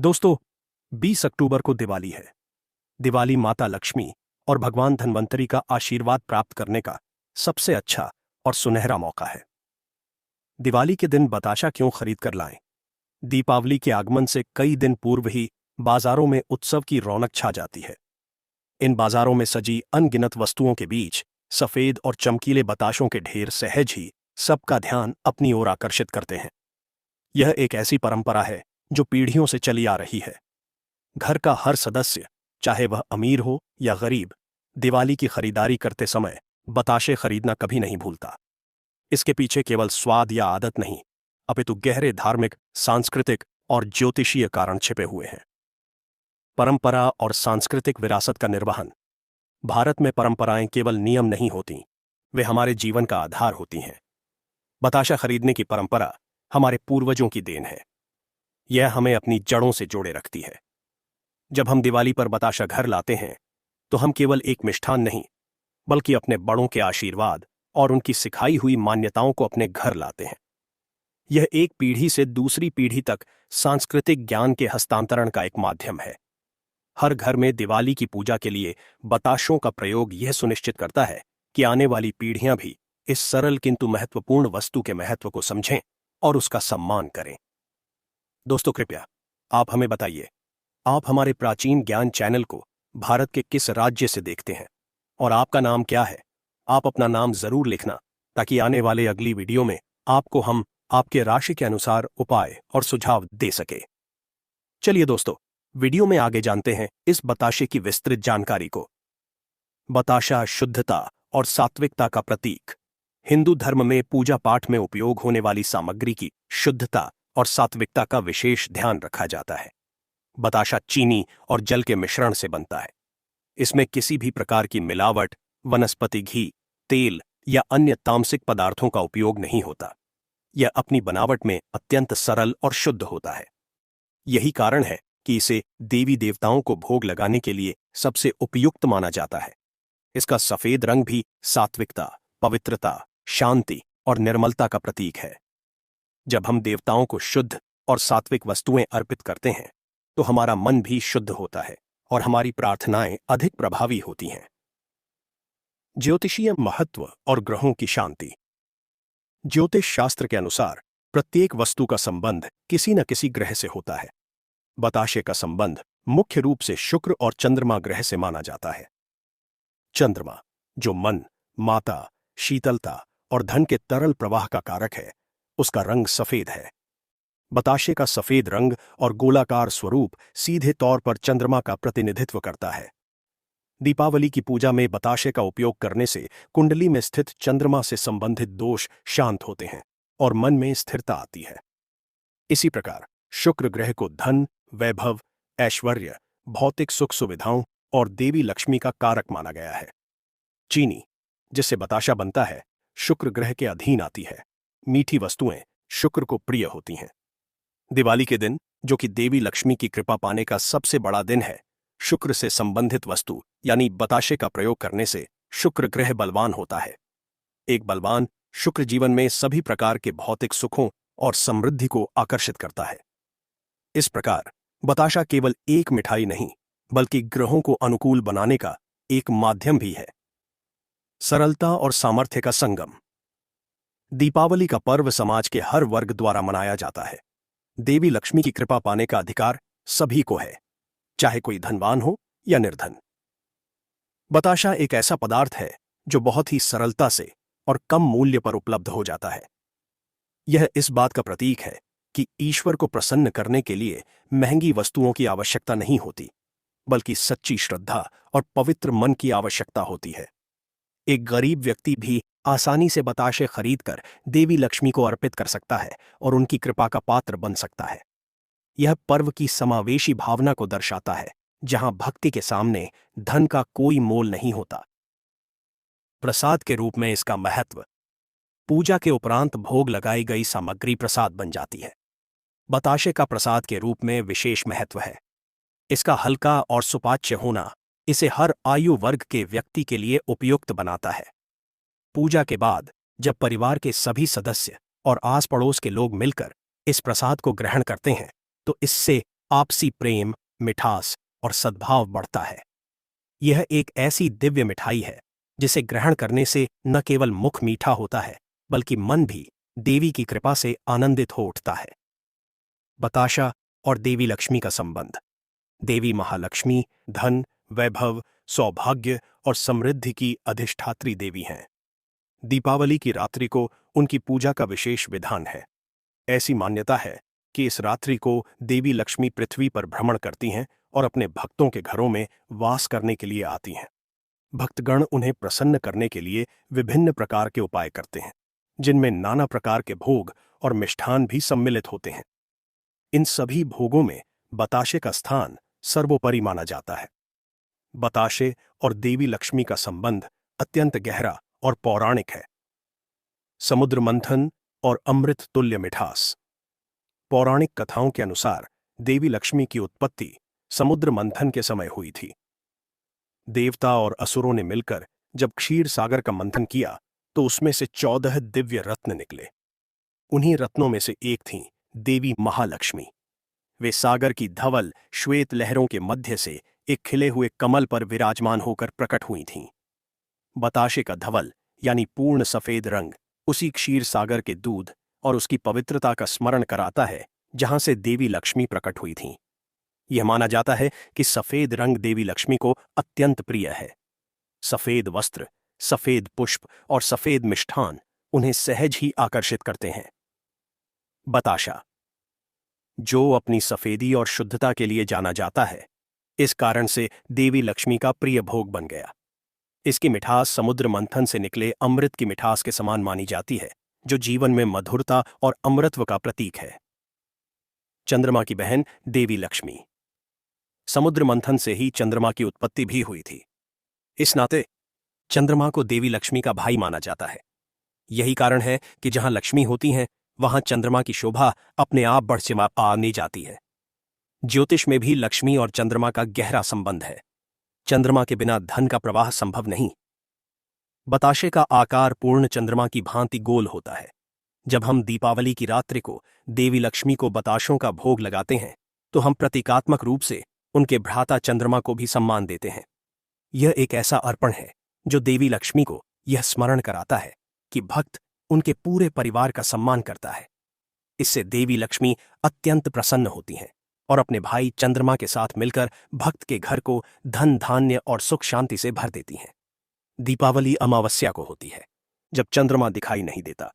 दोस्तों, 20 अक्टूबर को दिवाली है। दिवाली माता लक्ष्मी और भगवान धन्वंतरी का आशीर्वाद प्राप्त करने का सबसे अच्छा और सुनहरा मौका है। दिवाली के दिन बताशा क्यों खरीद कर लाएं? दीपावली के आगमन से कई दिन पूर्व ही बाजारों में उत्सव की रौनक छा जाती है। इन बाजारों में सजी अनगिनत वस्तुओं के बीच सफेद और चमकीले बताशों के ढेर सहज ही सबका ध्यान अपनी ओर आकर्षित करते हैं। यह एक ऐसी परंपरा है जो पीढ़ियों से चली आ रही है। घर का हर सदस्य, चाहे वह अमीर हो या गरीब, दिवाली की खरीदारी करते समय बताशे खरीदना कभी नहीं भूलता। इसके पीछे केवल स्वाद या आदत नहीं, अपितु गहरे धार्मिक, सांस्कृतिक और ज्योतिषीय कारण छिपे हुए हैं। परंपरा और सांस्कृतिक विरासत का निर्वहन। भारत में परंपराएं केवल नियम नहीं होती, वे हमारे जीवन का आधार होती हैं। बताशा खरीदने की परंपरा हमारे पूर्वजों की देन है। यह हमें अपनी जड़ों से जोड़े रखती है। जब हम दिवाली पर बताशा घर लाते हैं तो हम केवल एक मिष्ठान नहीं, बल्कि अपने बड़ों के आशीर्वाद और उनकी सिखाई हुई मान्यताओं को अपने घर लाते हैं। यह एक पीढ़ी से दूसरी पीढ़ी तक सांस्कृतिक ज्ञान के हस्तांतरण का एक माध्यम है। हर घर में दिवाली की पूजा के लिए बताशों का प्रयोग यह सुनिश्चित करता है कि आने वाली पीढ़ियां भी इस सरल किंतु महत्वपूर्ण वस्तु के महत्व को समझें और उसका सम्मान करें। दोस्तों, कृपया आप हमें बताइए, आप हमारे प्राचीन ज्ञान चैनल को भारत के किस राज्य से देखते हैं और आपका नाम क्या है? आप अपना नाम जरूर लिखना, ताकि आने वाले अगली वीडियो में आपको हम आपके राशि के अनुसार उपाय और सुझाव दे सके। चलिए दोस्तों, वीडियो में आगे जानते हैं इस बताशे की विस्तृत जानकारी को। बताशा शुद्धता और सात्विकता का प्रतीक। हिंदू धर्म में पूजा पाठ में उपयोग होने वाली सामग्री की शुद्धता और सात्विकता का विशेष ध्यान रखा जाता है। बताशा चीनी और जल के मिश्रण से बनता है। इसमें किसी भी प्रकार की मिलावट, वनस्पति घी, तेल या अन्य तामसिक पदार्थों का उपयोग नहीं होता। यह अपनी बनावट में अत्यंत सरल और शुद्ध होता है। यही कारण है कि इसे देवी देवताओं को भोग लगाने के लिए सबसे उपयुक्त माना जाता है। इसका सफेद रंग भी सात्विकता, पवित्रता, शांति और निर्मलता का प्रतीक है। जब हम देवताओं को शुद्ध और सात्विक वस्तुएं अर्पित करते हैं तो हमारा मन भी शुद्ध होता है और हमारी प्रार्थनाएं अधिक प्रभावी होती हैं। ज्योतिषीय महत्व और ग्रहों की शांति। ज्योतिष शास्त्र के अनुसार प्रत्येक वस्तु का संबंध किसी न किसी ग्रह से होता है। बताशे का संबंध मुख्य रूप से शुक्र और चंद्रमा ग्रह से माना जाता है। चंद्रमा, जो मन, माता, शीतलता और धन के तरल प्रवाह का कारक है, उसका रंग सफेद है। बताशे का सफेद रंग और गोलाकार स्वरूप सीधे तौर पर चंद्रमा का प्रतिनिधित्व करता है। दीपावली की पूजा में बताशे का उपयोग करने से कुंडली में स्थित चंद्रमा से संबंधित दोष शांत होते हैं और मन में स्थिरता आती है। इसी प्रकार शुक्र ग्रह को धन, वैभव, ऐश्वर्य, भौतिक सुख सुविधाओं और देवी लक्ष्मी का कारक माना गया है। चीनी, जिससे बताशा बनता है, शुक्र ग्रह के अधीन आती है। मीठी वस्तुएं शुक्र को प्रिय होती हैं। दिवाली के दिन, जो कि देवी लक्ष्मी की कृपा पाने का सबसे बड़ा दिन है, शुक्र से संबंधित वस्तु यानी बताशे का प्रयोग करने से शुक्र ग्रह बलवान होता है। एक बलवान शुक्र जीवन में सभी प्रकार के भौतिक सुखों और समृद्धि को आकर्षित करता है। इस प्रकार बताशा केवल एक मिठाई नहीं, बल्कि ग्रहों को अनुकूल बनाने का एक माध्यम भी है। सरलता और सामर्थ्य का संगम। दीपावली का पर्व समाज के हर वर्ग द्वारा मनाया जाता है। देवी लक्ष्मी की कृपा पाने का अधिकार सभी को है, चाहे कोई धनवान हो या निर्धन। बताशा एक ऐसा पदार्थ है जो बहुत ही सरलता से और कम मूल्य पर उपलब्ध हो जाता है। यह इस बात का प्रतीक है कि ईश्वर को प्रसन्न करने के लिए महंगी वस्तुओं की आवश्यकता नहीं होती, बल्कि सच्ची श्रद्धा और पवित्र मन की आवश्यकता होती है। एक गरीब व्यक्ति भी आसानी से बताशे खरीदकर देवी लक्ष्मी को अर्पित कर सकता है और उनकी कृपा का पात्र बन सकता है। यह पर्व की समावेशी भावना को दर्शाता है, जहां भक्ति के सामने धन का कोई मोल नहीं होता। प्रसाद के रूप में इसका महत्व। पूजा के उपरांत भोग लगाई गई सामग्री प्रसाद बन जाती है। बताशे का प्रसाद के रूप में विशेष महत्व है। इसका हल्का और सुपाच्य होना इसे हर आयु वर्ग के व्यक्ति के लिए उपयुक्त बनाता है। पूजा के बाद जब परिवार के सभी सदस्य और आस पड़ोस के लोग मिलकर इस प्रसाद को ग्रहण करते हैं तो इससे आपसी प्रेम, मिठास और सद्भाव बढ़ता है। यह एक ऐसी दिव्य मिठाई है जिसे ग्रहण करने से न केवल मुख मीठा होता है, बल्कि मन भी देवी की कृपा से आनंदित हो उठता है। बताशा और देवी लक्ष्मी का संबंध। देवी महालक्ष्मी धन, वैभव, सौभाग्य और समृद्धि की अधिष्ठात्री देवी हैं। दीपावली की रात्रि को उनकी पूजा का विशेष विधान है। ऐसी मान्यता है कि इस रात्रि को देवी लक्ष्मी पृथ्वी पर भ्रमण करती हैं और अपने भक्तों के घरों में वास करने के लिए आती हैं। भक्तगण उन्हें प्रसन्न करने के लिए विभिन्न प्रकार के उपाय करते हैं, जिनमें नाना प्रकार के भोग और मिष्ठान भी सम्मिलित होते हैं। इन सभी भोगों में बताशे का स्थान सर्वोपरि माना जाता है। बताशे और देवी लक्ष्मी का संबंध अत्यंत गहरा और पौराणिक है। समुद्र मंथन और अमृत तुल्य मिठास। पौराणिक कथाओं के अनुसार देवी लक्ष्मी की उत्पत्ति समुद्र मंथन के समय हुई थी। देवता और असुरों ने मिलकर जब क्षीर सागर का मंथन किया तो उसमें से 14 दिव्य रत्न निकले। उन्हीं रत्नों में से एक थी देवी महालक्ष्मी। वे सागर की धवल श्वेत लहरों के मध्य से एक खिले हुए कमल पर विराजमान होकर प्रकट हुई थीं। बताशे का धवल यानी पूर्ण सफेद रंग उसी क्षीर सागर के दूध और उसकी पवित्रता का स्मरण कराता है जहां से देवी लक्ष्मी प्रकट हुई थीं। यह माना जाता है कि सफेद रंग देवी लक्ष्मी को अत्यंत प्रिय है। सफेद वस्त्र, सफेद पुष्प और सफेद मिष्ठान उन्हें सहज ही आकर्षित करते हैं। बताशा, जो अपनी सफेदी और शुद्धता के लिए जाना जाता है, इस कारण से देवी लक्ष्मी का प्रिय भोग बन गया। इसकी मिठास समुद्र मंथन से निकले अमृत की मिठास के समान मानी जाती है, जो जीवन में मधुरता और अमृतत्व का प्रतीक है। चंद्रमा की बहन देवी लक्ष्मी। समुद्र मंथन से ही चंद्रमा की उत्पत्ति भी हुई थी। इस नाते चंद्रमा को देवी लक्ष्मी का भाई माना जाता है। यही कारण है कि जहां लक्ष्मी होती हैं, वहां चंद्रमा की शोभा अपने आप बढ़ चढ़ आनी जाती है। ज्योतिष में भी लक्ष्मी और चंद्रमा का गहरा संबंध है। चंद्रमा के बिना धन का प्रवाह संभव नहीं। बताशे का आकार पूर्ण चंद्रमा की भांति गोल होता है। जब हम दीपावली की रात्रि को देवी लक्ष्मी को बताशों का भोग लगाते हैं, तो हम प्रतीकात्मक रूप से उनके भ्राता चंद्रमा को भी सम्मान देते हैं। यह एक ऐसा अर्पण है जो देवी लक्ष्मी को यह स्मरण कराता है कि भक्त उनके पूरे परिवार का सम्मान करता है। इससे देवी लक्ष्मी अत्यंत प्रसन्न होती हैं और अपने भाई चंद्रमा के साथ मिलकर भक्त के घर को धन, धान्य और सुख शांति से भर देती हैं। दीपावली अमावस्या को होती है, जब चंद्रमा दिखाई नहीं देता।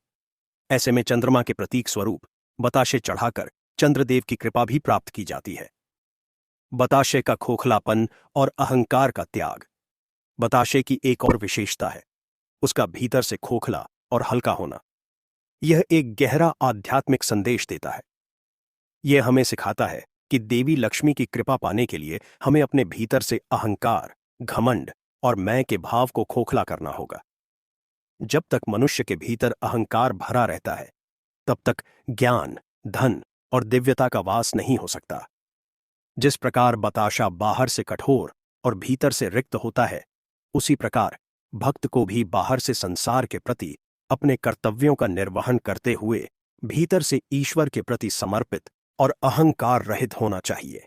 ऐसे में चंद्रमा के प्रतीक स्वरूप बताशे चढ़ाकर चंद्रदेव की कृपा भी प्राप्त की जाती है। बताशे का खोखलापन और अहंकार का त्याग। बताशे की एक और विशेषता है उसका भीतर से खोखला और हल्का होना। यह एक गहरा आध्यात्मिक संदेश देता है। यह हमें सिखाता है कि देवी लक्ष्मी की कृपा पाने के लिए हमें अपने भीतर से अहंकार, घमंड और मैं के भाव को खोखला करना होगा। जब तक मनुष्य के भीतर अहंकार भरा रहता है, तब तक ज्ञान, धन और दिव्यता का वास नहीं हो सकता। जिस प्रकार बताशा बाहर से कठोर और भीतर से रिक्त होता है, उसी प्रकार भक्त को भी बाहर से संसार के प्रति अपने कर्तव्यों का निर्वहन करते हुए भीतर से ईश्वर के प्रति समर्पित और अहंकार रहित होना चाहिए।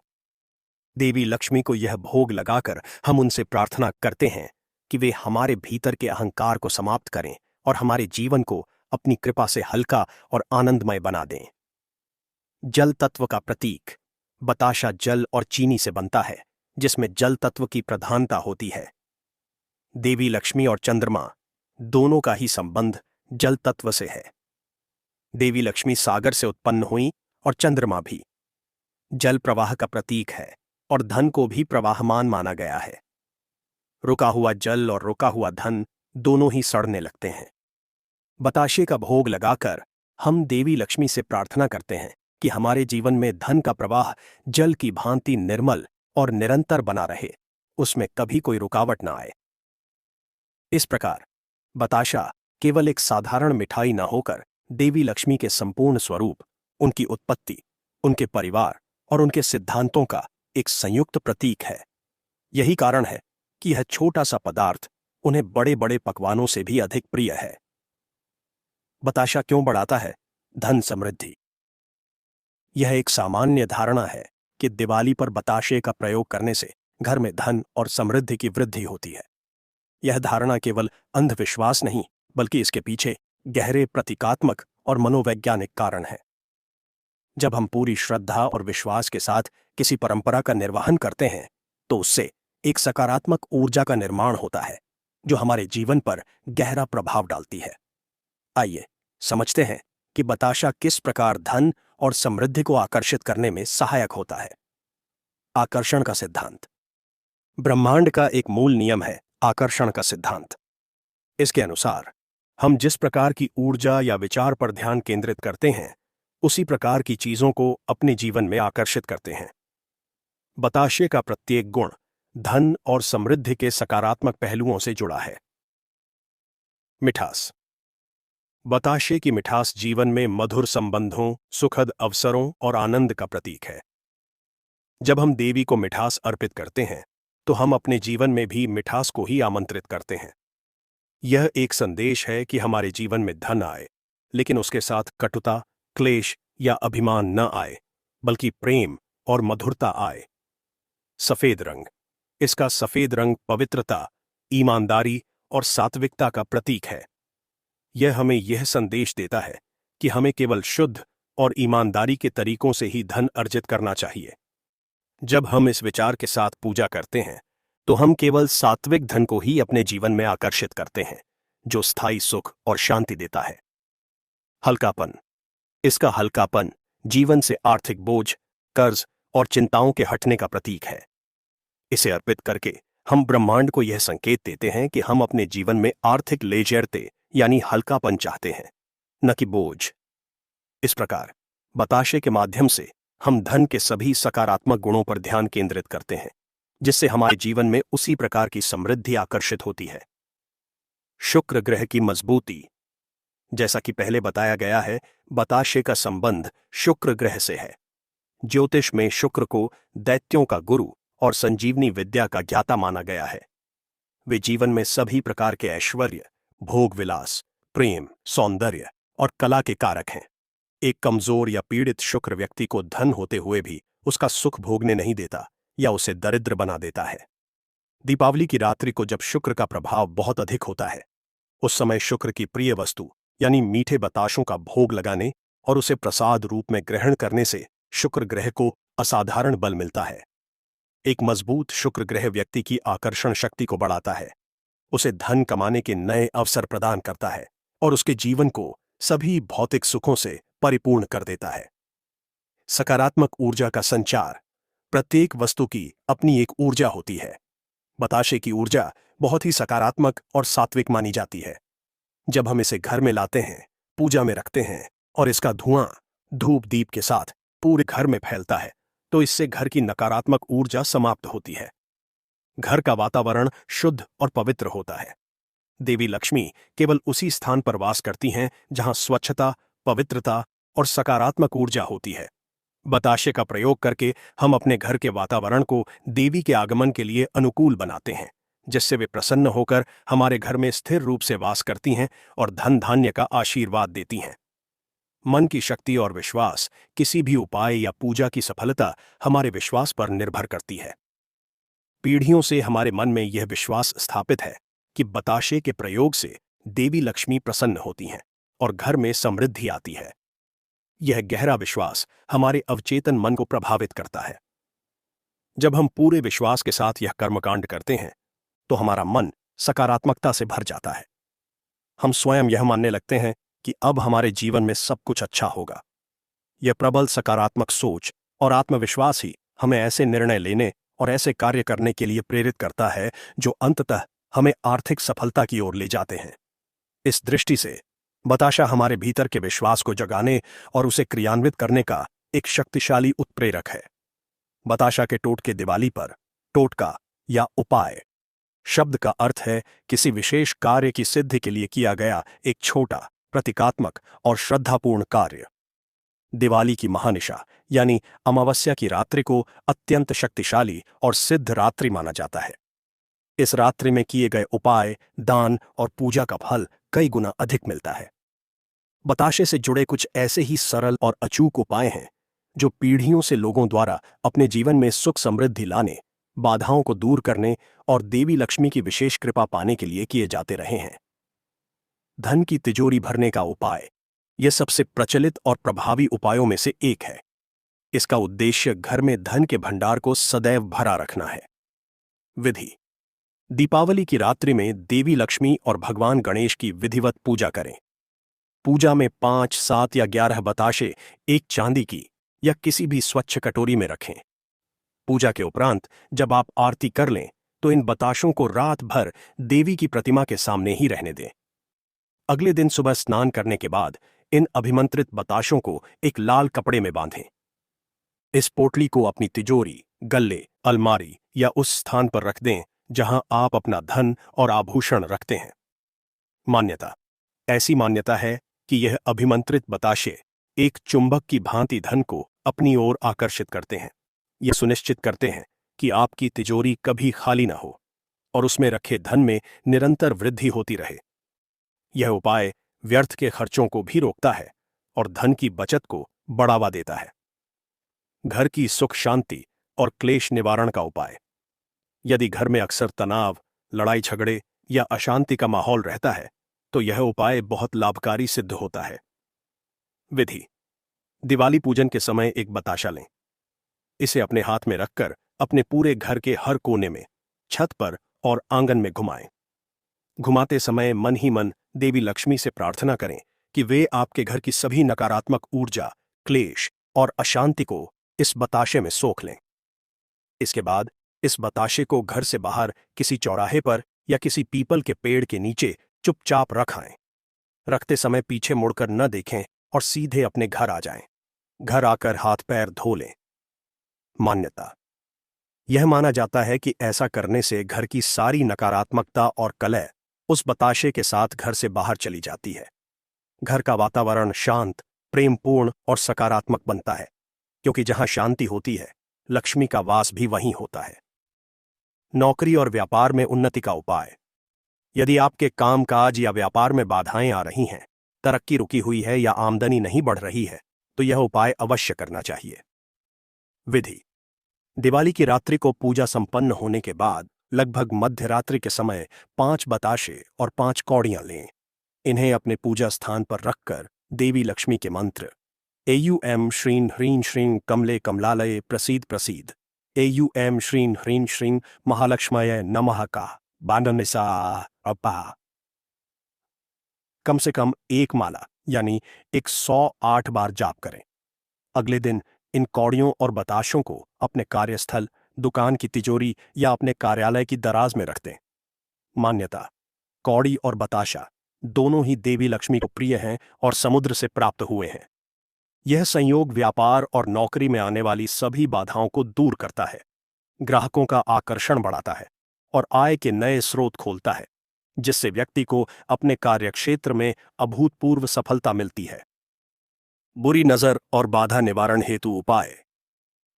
देवी लक्ष्मी को यह भोग लगाकर हम उनसे प्रार्थना करते हैं कि वे हमारे भीतर के अहंकार को समाप्त करें और हमारे जीवन को अपनी कृपा से हल्का और आनंदमय बना दें। जल तत्व का प्रतीक। बताशा जल और चीनी से बनता है, जिसमें जल तत्व की प्रधानता होती है। देवी लक्ष्मी और चंद्रमा दोनों का ही संबंध जल तत्व से है। देवी लक्ष्मी सागर से उत्पन्न हुई और चंद्रमा भी। जल प्रवाह का प्रतीक है और धन को भी प्रवाहमान माना गया है। रुका हुआ जल और रुका हुआ धन दोनों ही सड़ने लगते हैं। बताशे का भोग लगाकर हम देवी लक्ष्मी से प्रार्थना करते हैं कि हमारे जीवन में धन का प्रवाह जल की भांति निर्मल और निरंतर बना रहे, उसमें कभी कोई रुकावट ना आए। इस प्रकार बताशा केवल एक साधारण मिठाई न होकर देवी लक्ष्मी के संपूर्ण स्वरूप, उनकी उत्पत्ति, उनके परिवार और उनके सिद्धांतों का एक संयुक्त प्रतीक है। यही कारण है कि यह छोटा सा पदार्थ उन्हें बड़े बड़े पकवानों से भी अधिक प्रिय है। बताशा क्यों बढ़ाता है? धन समृद्धि। यह एक सामान्य धारणा है कि दिवाली पर बताशे का प्रयोग करने से घर में धन और समृद्धि की वृद्धि होती है। यह धारणा केवल अंधविश्वास नहीं, बल्कि इसके पीछे गहरे प्रतीकात्मक और मनोवैज्ञानिक कारण है। जब हम पूरी श्रद्धा और विश्वास के साथ किसी परंपरा का निर्वहन करते हैं, तो उससे एक सकारात्मक ऊर्जा का निर्माण होता है, जो हमारे जीवन पर गहरा प्रभाव डालती है। आइए समझते हैं कि बताशा किस प्रकार धन और समृद्धि को आकर्षित करने में सहायक होता है। आकर्षण का सिद्धांत। ब्रह्मांड का एक मूल नियम है आकर्षण का सिद्धांत। इसके अनुसार हम जिस प्रकार की ऊर्जा या विचार पर ध्यान केंद्रित करते हैं, उसी प्रकार की चीजों को अपने जीवन में आकर्षित करते हैं। बताशे का प्रत्येक गुण धन और समृद्धि के सकारात्मक पहलुओं से जुड़ा है। मिठास। बताशे की मिठास जीवन में मधुर संबंधों, सुखद अवसरों और आनंद का प्रतीक है। जब हम देवी को मिठास अर्पित करते हैं, तो हम अपने जीवन में भी मिठास को ही आमंत्रित करते हैं। यह एक संदेश है कि हमारे जीवन में धन आए, लेकिन उसके साथ कटुता, क्लेश या अभिमान न आए, बल्कि प्रेम और मधुरता आए। सफेद रंग। इसका सफेद रंग पवित्रता, ईमानदारी और सात्विकता का प्रतीक है। यह हमें यह संदेश देता है कि हमें केवल शुद्ध और ईमानदारी के तरीकों से ही धन अर्जित करना चाहिए। जब हम इस विचार के साथ पूजा करते हैं, तो हम केवल सात्विक धन को ही अपने जीवन में आकर्षित करते हैं, जो स्थायी सुख और शांति देता है। हल्कापन। इसका हल्कापन जीवन से आर्थिक बोझ, कर्ज और चिंताओं के हटने का प्रतीक है। इसे अर्पित करके हम ब्रह्मांड को यह संकेत देते हैं कि हम अपने जीवन में आर्थिक लेजरते यानी हल्कापन चाहते हैं, न कि बोझ। इस प्रकार बताशे के माध्यम से हम धन के सभी सकारात्मक गुणों पर ध्यान केंद्रित करते हैं, जिससे हमारे जीवन में उसी प्रकार की समृद्धि आकर्षित होती है। शुक्र ग्रह की मजबूती। जैसा कि पहले बताया गया है, बताशे का संबंध शुक्र ग्रह से है। ज्योतिष में शुक्र को दैत्यों का गुरु और संजीवनी विद्या का ज्ञाता माना गया है। वे जीवन में सभी प्रकार के ऐश्वर्य, भोग विलास, प्रेम, सौंदर्य और कला के कारक हैं। एक कमजोर या पीड़ित शुक्र व्यक्ति को धन होते हुए भी उसका सुख भोगने नहीं देता या उसे दरिद्र बना देता है। दीपावली की रात्रि को जब शुक्र का प्रभाव बहुत अधिक होता है, उस समय शुक्र की प्रिय वस्तु यानी मीठे बताशों का भोग लगाने और उसे प्रसाद रूप में ग्रहण करने से शुक्र ग्रह को असाधारण बल मिलता है। एक मजबूत शुक्र ग्रह व्यक्ति की आकर्षण शक्ति को बढ़ाता है, उसे धन कमाने के नए अवसर प्रदान करता है और उसके जीवन को सभी भौतिक सुखों से परिपूर्ण कर देता है। सकारात्मक ऊर्जा का संचार। प्रत्येक वस्तु की अपनी एक ऊर्जा होती है। बताशे की ऊर्जा बहुत ही सकारात्मक और सात्विक मानी जाती है। जब हम इसे घर में लाते हैं, पूजा में रखते हैं और इसका धुआं धूप दीप के साथ पूरे घर में फैलता है, तो इससे घर की नकारात्मक ऊर्जा समाप्त होती है। घर का वातावरण शुद्ध और पवित्र होता है। देवी लक्ष्मी केवल उसी स्थान पर वास करती हैं जहां स्वच्छता, पवित्रता और सकारात्मक ऊर्जा होती है। बताशे का प्रयोग करके हम अपने घर के वातावरण को देवी के आगमन के लिए अनुकूल बनाते हैं, जिससे वे प्रसन्न होकर हमारे घर में स्थिर रूप से वास करती हैं और धन धान्य का आशीर्वाद देती हैं। मन की शक्ति और विश्वास। किसी भी उपाय या पूजा की सफलता हमारे विश्वास पर निर्भर करती है। पीढ़ियों से हमारे मन में यह विश्वास स्थापित है कि बताशे के प्रयोग से देवी लक्ष्मी प्रसन्न होती हैं और घर में समृद्धि आती है। यह गहरा विश्वास हमारे अवचेतन मन को प्रभावित करता है। जब हम पूरे विश्वास के साथ यह कर्मकांड करते हैं, तो हमारा मन सकारात्मकता से भर जाता है। हम स्वयं यह मानने लगते हैं कि अब हमारे जीवन में सब कुछ अच्छा होगा। यह प्रबल सकारात्मक सोच और आत्मविश्वास ही हमें ऐसे निर्णय लेने और ऐसे कार्य करने के लिए प्रेरित करता है जो अंततः हमें आर्थिक सफलता की ओर ले जाते हैं। इस दृष्टि से बताशा हमारे भीतर के विश्वास को जगाने और उसे क्रियान्वित करने का एक शक्तिशाली उत्प्रेरक है। बताशा के टोटके। दिवाली पर टोटका या उपाय शब्द का अर्थ है किसी विशेष कार्य की सिद्धि के लिए किया गया एक छोटा, प्रतीकात्मक और श्रद्धापूर्ण कार्य। दिवाली की महानिशा यानी अमावस्या की रात्रि को अत्यंत शक्तिशाली और सिद्ध रात्रि माना जाता है। इस रात्रि में किए गए उपाय, दान और पूजा का फल कई गुना अधिक मिलता है। बताशे से जुड़े कुछ ऐसे ही सरल और अचूक उपाय हैं जो पीढ़ियों से लोगों द्वारा अपने जीवन में सुख समृद्धि लाने, बाधाओं को दूर करने और देवी लक्ष्मी की विशेष कृपा पाने के लिए किए जाते रहे हैं। धन की तिजोरी भरने का उपाय। यह सबसे प्रचलित और प्रभावी उपायों में से एक है। इसका उद्देश्य घर में धन के भंडार को सदैव भरा रखना है। विधि। दीपावली की रात्रि में देवी लक्ष्मी और भगवान गणेश की विधिवत पूजा करें। पूजा में 5, 7 या 11 बताशे एक चांदी की या किसी भी स्वच्छ कटोरी में रखें। पूजा के उपरांत जब आप आरती कर लें तो इन बताशों को रात भर देवी की प्रतिमा के सामने ही रहने दें। अगले दिन सुबह स्नान करने के बाद इन अभिमंत्रित बताशों को एक लाल कपड़े में बांधें। इस पोटली को अपनी तिजोरी, गल्ले, अलमारी या उस स्थान पर रख दें जहां आप अपना धन और आभूषण रखते हैं। मान्यता। ऐसी मान्यता है कि यह अभिमंत्रित बताशे एक चुंबक की भांति धन को अपनी ओर आकर्षित करते हैं। यह सुनिश्चित करते हैं कि आपकी तिजोरी कभी खाली न हो और उसमें रखे धन में निरंतर वृद्धि होती रहे। यह उपाय व्यर्थ के खर्चों को भी रोकता है और धन की बचत को बढ़ावा देता है। घर की सुख शांति और क्लेश निवारण का उपाय। यदि घर में अक्सर तनाव, लड़ाई झगड़े या अशांति का माहौल रहता है तो यह उपाय बहुत लाभकारी सिद्ध होता है। विधि। दिवाली पूजन के समय एक बताशा लें। इसे अपने हाथ में रखकर अपने पूरे घर के हर कोने में, छत पर और आंगन में घुमाएं। घुमाते समय मन ही मन देवी लक्ष्मी से प्रार्थना करें कि वे आपके घर की सभी नकारात्मक ऊर्जा, क्लेश और अशांति को इस बताशे में सोख लें। इसके बाद इस बताशे को घर से बाहर किसी चौराहे पर या किसी पीपल के पेड़ के नीचे चुपचाप रख आएं। रखते समय पीछे मुड़कर न देखें और सीधे अपने घर आ जाएं। घर आकर हाथ पैर धो लें। मान्यता। यह माना जाता है कि ऐसा करने से घर की सारी नकारात्मकता और कलह उस बताशे के साथ घर से बाहर चली जाती है। घर का वातावरण शांत, प्रेमपूर्ण और सकारात्मक बनता है, क्योंकि जहां शांति होती है, लक्ष्मी का वास भी वहीं होता है। नौकरी और व्यापार में उन्नति का उपाय। यदि आपके कामकाज या व्यापार में बाधाएं आ रही हैं, तरक्की रुकी हुई है या आमदनी नहीं बढ़ रही है, तो यह उपाय अवश्य करना चाहिए। विधि। दिवाली की रात्रि को पूजा संपन्न होने के बाद लगभग मध्य रात्रि के समय 5 बताशे और 5 कौड़ियां लें। इन्हें अपने पूजा स्थान पर रखकर देवी लक्ष्मी के मंत्र एयूएम श्रीं ह्रीं श्रीं कमले कमलालये प्रसीद प्रसीद, एयूएम श्रीं ह्रीं श्रीं महालक्ष्मये नमः का बाननिसा अपा कम से कम एक माला यानी 108 बार जाप करें। अगले दिन इन कौड़ियों और बताशों को अपने कार्यस्थल, दुकान की तिजोरी या अपने कार्यालय की दराज में रख दें। मान्यता। कौड़ी और बताशा दोनों ही देवी लक्ष्मी को प्रिय हैं और समुद्र से प्राप्त हुए हैं। यह संयोग व्यापार और नौकरी में आने वाली सभी बाधाओं को दूर करता है, ग्राहकों का आकर्षण बढ़ाता है और आय के नए स्रोत खोलता है, जिससे व्यक्ति को अपने कार्यक्षेत्र में अभूतपूर्व सफलता मिलती है। बुरी नजर और बाधा निवारण हेतु उपाय।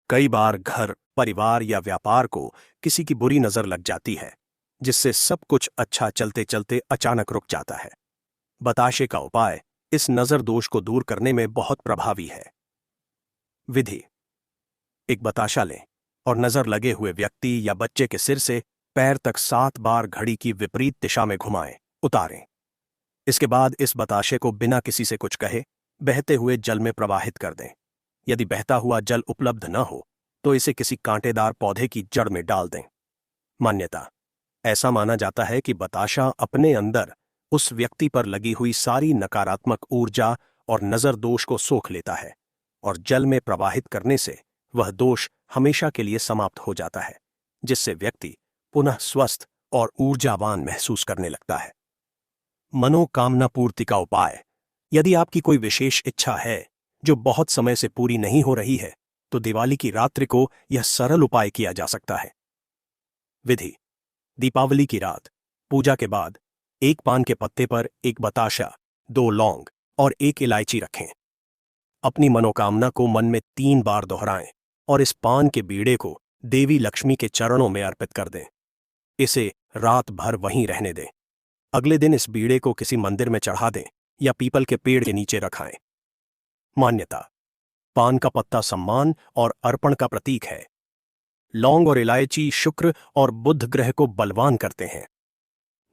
कई बार घर, परिवार या व्यापार को किसी की बुरी नजर लग जाती है, जिससे सब कुछ अच्छा चलते चलते अचानक रुक जाता है। बताशे का उपाय इस नजर दोष को दूर करने में बहुत प्रभावी है। विधि। एक बताशा लें और नजर लगे हुए व्यक्ति या बच्चे के सिर से पैर तक 7 बार घड़ी की विपरीत दिशा में घुमाएं, उतारें। इसके बाद इस बताशे को बिना किसी से कुछ कहे बहते हुए जल में प्रवाहित कर दें। यदि बहता हुआ जल उपलब्ध न हो तो इसे किसी कांटेदार पौधे की जड़ में डाल दें। मान्यता। ऐसा माना जाता है कि बताशा अपने अंदर उस व्यक्ति पर लगी हुई सारी नकारात्मक ऊर्जा और नजर दोष को सोख लेता है और जल में प्रवाहित करने से वह दोष हमेशा के लिए समाप्त हो जाता है, जिससे व्यक्ति पुनः स्वस्थ और ऊर्जावान महसूस करने लगता है। मनोकामना पूर्ति का उपाय। यदि आपकी कोई विशेष इच्छा है जो बहुत समय से पूरी नहीं हो रही है, तो दिवाली की रात्रि को यह सरल उपाय किया जा सकता है। विधि। दीपावली की रात पूजा के बाद एक पान के पत्ते पर एक बताशा, 2 लौंग और 1 इलायची रखें। अपनी मनोकामना को मन में 3 बार दोहराएं और इस पान के बीड़े को देवी लक्ष्मी के चरणों में अर्पित कर दें। इसे रात भर वहीं रहने दें। अगले दिन इस बीड़े को किसी मंदिर में चढ़ा दें या पीपल के पेड़ के नीचे रखाएं। मान्यता। पान का पत्ता सम्मान और अर्पण का प्रतीक है। लौंग और इलायची शुक्र और बुध ग्रह को बलवान करते हैं।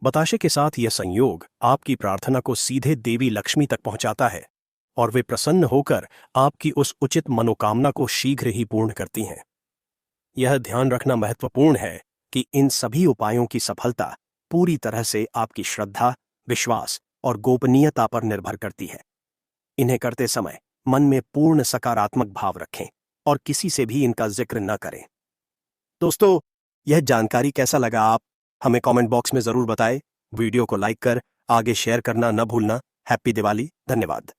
बताशे के साथ यह संयोग आपकी प्रार्थना को सीधे देवी लक्ष्मी तक पहुंचाता है और वे प्रसन्न होकर आपकी उस उचित मनोकामना को शीघ्र ही पूर्ण करती हैं। यह ध्यान रखना महत्वपूर्ण है कि इन सभी उपायों की सफलता पूरी तरह से आपकी श्रद्धा, विश्वास और गोपनीयता पर निर्भर करती है। इन्हें करते समय मन में पूर्ण सकारात्मक भाव रखें और किसी से भी इनका जिक्र न करें। दोस्तों, यह जानकारी कैसा लगा आप हमें कमेंट बॉक्स में जरूर बताएं। वीडियो को लाइक कर आगे शेयर करना न भूलना। हैप्पी दिवाली। धन्यवाद।